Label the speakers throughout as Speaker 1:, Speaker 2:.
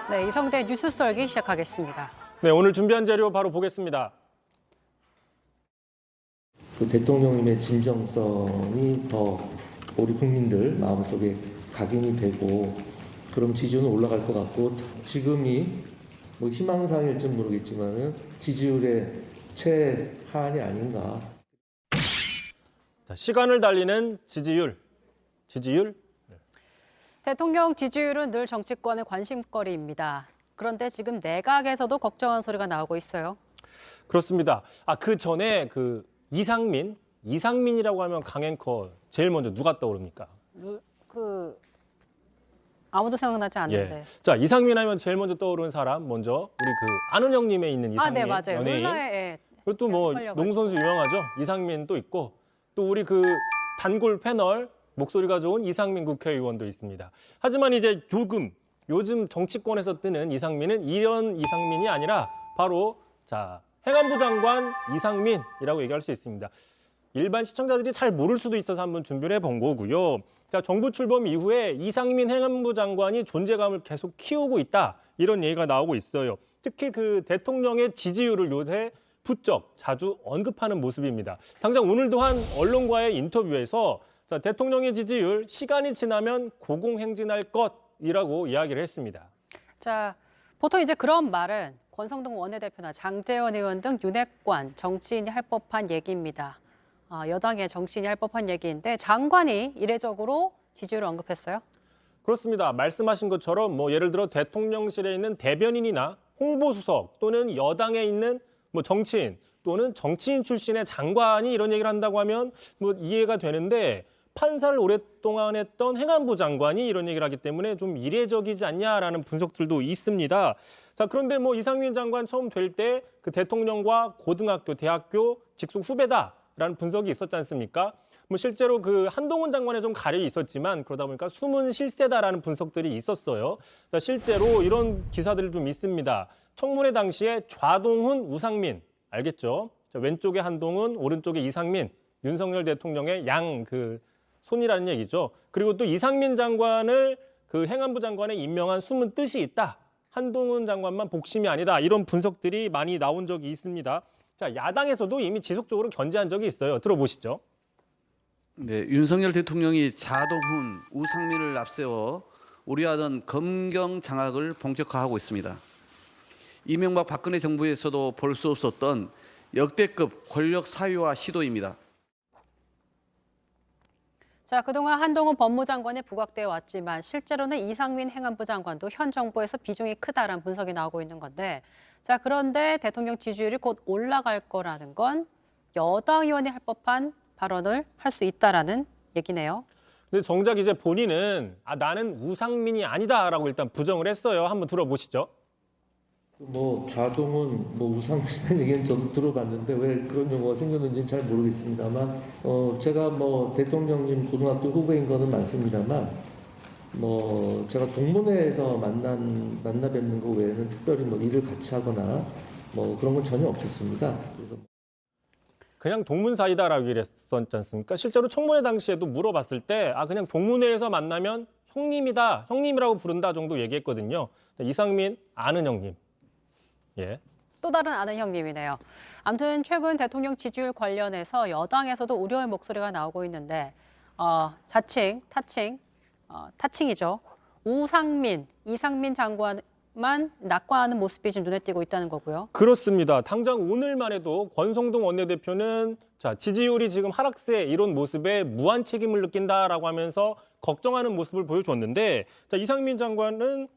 Speaker 1: 네, 이성대 뉴스 썰기 시작하겠습니다.
Speaker 2: 네, 오늘 준비한 자료 바로 보겠습니다.
Speaker 3: 그 대통령님의 진정성이 더 우리 국민들 마음속에 각인이 되고 그럼 지지율은 올라갈 것 같고 지금이 뭐 희망사항일지 모르겠지만은 지지율의 최하한이 아닌가.
Speaker 2: 시간을 달리는 지지율.
Speaker 1: 대통령 지지율은 늘 정치권의 관심거리입니다. 그런데 지금 내각에서도 걱정하는 소리가 나오고 있어요.
Speaker 2: 그렇습니다. 그 전에 이상민이라고 하면 강앵커 제일 먼저 누가 떠오릅니까?
Speaker 1: 아무도 생각나지 않는데.
Speaker 2: 예. 자, 이상민 하면 제일 먼저 떠오르는 사람 먼저 우리 아는 형님에 있는 이상민
Speaker 1: 네, 맞아요.
Speaker 2: 연예인.
Speaker 1: 예.
Speaker 2: 그것도 뭐 농구선수 유명하죠. 이상민 또 있고 또 우리 단골 패널 목소리가 좋은 이상민 국회의원도 있습니다. 하지만 이제 요즘 정치권에서 뜨는 이상민은 이런 이상민이 아니라 바로 행안부 장관 이상민이라고 얘기할 수 있습니다. 일반 시청자들이 잘 모를 수도 있어서 한번 준비를 해본 거고요. 자, 정부 출범 이후에 이상민 행안부 장관이 존재감을 계속 키우고 있다. 이런 얘기가 나오고 있어요. 특히 대통령의 지지율을 요새 부쩍 자주 언급하는 모습입니다. 당장 오늘도 한 언론과의 인터뷰에서 대통령의 지지율 시간이 지나면 고공행진할 것이라고 이야기를 했습니다.
Speaker 1: 자, 보통 이제 그런 말은 권성동 원내대표나 장제원 의원 등 윤핵관 정치인이 할 법한 얘기입니다. 여당의 정치인이 할 법한 얘기인데 장관이 이례적으로 지지율을 언급했어요?
Speaker 2: 그렇습니다. 말씀하신 것처럼 예를 들어 대통령실에 있는 대변인이나 홍보수석 또는 여당에 있는 정치인 또는 정치인 출신의 장관이 이런 얘기를 한다고 하면 이해가 되는데 판사를 오랫동안 했던 행안부 장관이 이런 얘기를 하기 때문에 좀 이례적이지 않냐라는 분석들도 있습니다. 자, 그런데 이상민 장관 처음 될 때 대통령과 고등학교, 대학교 직속 후배다라는 분석이 있었지 않습니까? 실제로 한동훈 장관에 좀 가려이 있었지만 그러다 보니까 숨은 실세다라는 분석들이 있었어요. 자, 실제로 이런 기사들이 좀 있습니다. 청문회 당시에 좌동훈, 우상민 알겠죠? 자, 왼쪽에 한동훈, 오른쪽에 이상민, 윤석열 대통령의 손이라는 얘기죠. 그리고 또 이상민 장관을 행안부 장관에 임명한 숨은 뜻이 있다. 한동훈 장관만 복심이 아니다. 이런 분석들이 많이 나온 적이 있습니다. 자, 야당에서도 이미 지속적으로 견제한 적이 있어요. 들어보시죠.
Speaker 4: 네, 윤석열 대통령이 좌동훈, 우상민을 앞세워 우려하던 검경 장악을 본격화하고 있습니다. 이명박 박근혜 정부에서도 볼 수 없었던 역대급 권력 사유화 시도입니다.
Speaker 1: 자, 그동안 한동훈 법무장관이 부각되어 왔지만 실제로는 이상민 행안부 장관도 현 정부에서 비중이 크다라는 분석이 나오고 있는 건데, 자, 그런데 대통령 지지율이 곧 올라갈 거라는 건 여당 의원이 할 법한 발언을 할 수 있다라는 얘기네요.
Speaker 2: 근데 정작 이제 본인은 나는 우상민이 아니다라고 일단 부정을 했어요. 한번 들어보시죠.
Speaker 3: 좌동은 우상이라는 얘기는 저도 들어봤는데 왜 그런 용어가 생겼는지는 잘 모르겠습니다만 제가 대통령님 고등학교 후배인 거는 맞습니다만 제가 동문회에서 만나 뵙는 거 외에는 특별히 일을 같이 하거나 그런 건 전혀 없었습니다. 그래서
Speaker 2: 그냥 동문 사이다라고 얘기했었지 않습니까? 실제로 청문회 당시에도 물어봤을 때 그냥 동문회에서 만나면 형님이다, 형님이라고 부른다 정도 얘기했거든요. 이상민 아는 형님. 예.
Speaker 1: 또 다른 아는 형님이네요. 아무튼 최근 대통령 지지율 관련해서 여당에서도 우려의 목소리가 나오고 있는데 타칭이죠. 우상민, 이상민 장관만 낙관하는 모습이 지금 눈에 띄고 있다는 거고요.
Speaker 2: 그렇습니다. 당장 오늘만 해도 권성동 원내대표는 지지율이 지금 하락세 이런 모습에 무한 책임을 느낀다라고 하면서 걱정하는 모습을 보여줬는데 이상민 장관은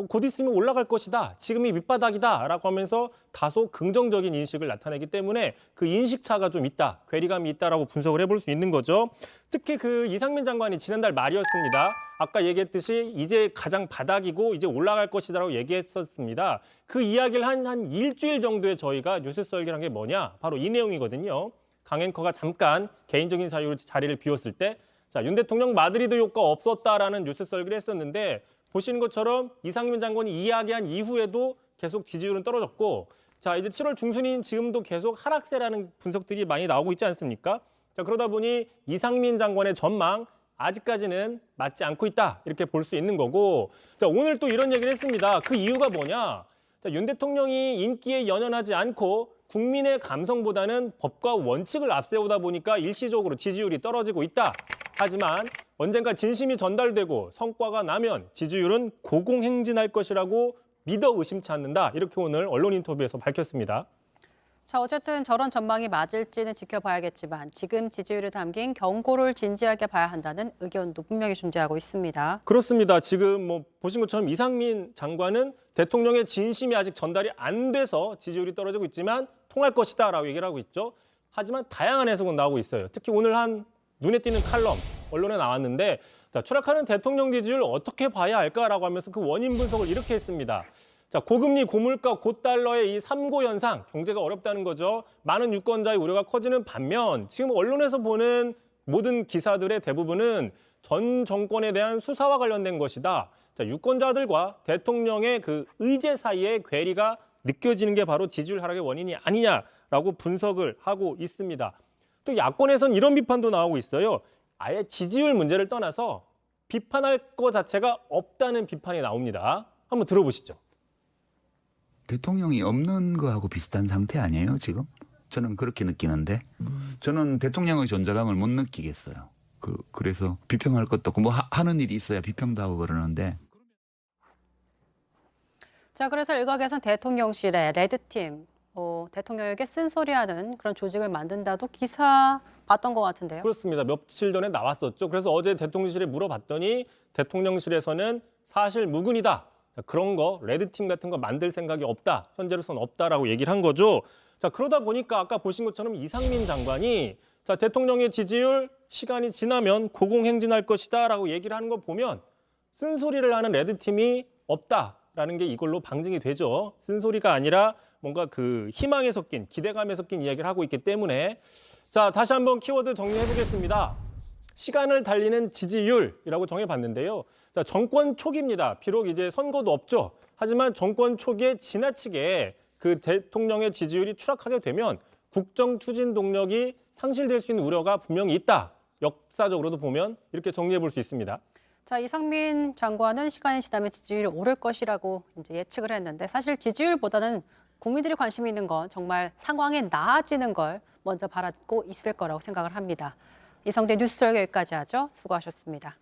Speaker 2: 곧 있으면 올라갈 것이다. 지금이 밑바닥이다라고 하면서 다소 긍정적인 인식을 나타내기 때문에 그 인식차가 좀 있다. 괴리감이 있다라고 분석을 해볼 수 있는 거죠. 특히 이상민 장관이 지난달 말이었습니다. 아까 얘기했듯이 이제 가장 바닥이고 이제 올라갈 것이다라고 얘기했었습니다. 그 이야기를 한 일주일 정도에 저희가 뉴스 썰기를 한 게 뭐냐? 바로 이 내용이거든요. 강앵커가 잠깐 개인적인 사유로 자리를 비웠을 때 윤 대통령 마드리드 효과 없었다라는 뉴스 썰기를 했었는데 보시는 것처럼 이상민 장관이 이야기한 이후에도 계속 지지율은 떨어졌고 이제 7월 중순인 지금도 계속 하락세라는 분석들이 많이 나오고 있지 않습니까? 자, 그러다 보니 이상민 장관의 전망 아직까지는 맞지 않고 있다 이렇게 볼 수 있는 거고 자, 오늘 또 이런 얘기를 했습니다. 그 이유가 뭐냐? 자, 윤 대통령이 인기에 연연하지 않고 국민의 감성보다는 법과 원칙을 앞세우다 보니까 일시적으로 지지율이 떨어지고 있다. 하지만 언젠가 진심이 전달되고 성과가 나면 지지율은 고공행진할 것이라고 믿어 의심치 않는다. 이렇게 오늘 언론 인터뷰에서 밝혔습니다.
Speaker 1: 자, 어쨌든 저런 전망이 맞을지는 지켜봐야겠지만 지금 지지율에 담긴 경고를 진지하게 봐야 한다는 의견도 분명히 존재하고 있습니다.
Speaker 2: 그렇습니다. 지금 뭐 보신 것처럼 이상민 장관은 대통령의 진심이 아직 전달이 안 돼서 지지율이 떨어지고 있지만 통할 것이다라고 얘기를 하고 있죠. 하지만 다양한 해석은 나오고 있어요. 특히 오늘 한 눈에 띄는 칼럼 언론에 나왔는데 자, 추락하는 대통령 지지율 어떻게 봐야 할까라고 하면서 그 원인 분석을 이렇게 했습니다. 자, 고금리, 고물가, 고달러의 이 삼고 현상, 경제가 어렵다는 거죠. 많은 유권자의 우려가 커지는 반면 지금 언론에서 보는 모든 기사들의 대부분은 전 정권에 대한 수사와 관련된 것이다. 자, 유권자들과 대통령의 그 의제 사이의 괴리가 느껴지는 게 바로 지지율 하락의 원인이 아니냐라고 분석을 하고 있습니다. 또 야권에선 이런 비판도 나오고 있어요. 아예 지지율 문제를 떠나서 비판할 것 자체가 없다는 비판이 나옵니다. 한번 들어보시죠.
Speaker 5: 대통령이 없는 거하고 비슷한 상태 아니에요, 지금? 저는 그렇게 느끼는데 저는 대통령의 존재감을 못 느끼겠어요. 그래서 비평할 것도 없고 뭐 하는 일이 있어야 비평도 하고 그러는데
Speaker 1: 자, 그래서 일각에선 대통령실에 레드팀, 대통령에게 쓴소리하는 그런 조직을 만든다도 기사 봤던 것 같은데요.
Speaker 2: 그렇습니다. 며칠 전에 나왔었죠. 그래서 어제 대통령실에 물어봤더니 대통령실에서는 사실 무근이다. 자, 그런 거 레드팀 같은 거 만들 생각이 없다. 현재로서는 없다라고 얘기를 한 거죠. 자, 그러다 보니까 아까 보신 것처럼 이상민 장관이 자, 대통령의 지지율 시간이 지나면 고공행진할 것이다라고 얘기를 하는 거 보면 쓴소리를 하는 레드팀이 없다라는 게 이걸로 방증이 되죠. 쓴소리가 아니라 뭔가 그 희망에 섞인 기대감에 섞인 이야기를 하고 있기 때문에 자, 다시 한번 키워드 정리해 보겠습니다. 시간을 달리는 지지율이라고 정해봤는데요. 자, 정권 초기입니다. 비록 이제 선거도 없죠. 하지만 정권 초기에 지나치게 그 대통령의 지지율이 추락하게 되면 국정 추진 동력이 상실될 수 있는 우려가 분명히 있다. 역사적으로도 보면 이렇게 정리해 볼 수 있습니다.
Speaker 1: 자, 이상민 장관은 시간이 지나면 지지율이 오를 것이라고 이제 예측을 했는데 사실 지지율보다는 국민들이 관심 있는 건 정말 상황이 나아지는 걸 먼저 바라고 있을 거라고 생각을 합니다. 이성대 뉴스저녁 여기까지 하죠. 수고하셨습니다.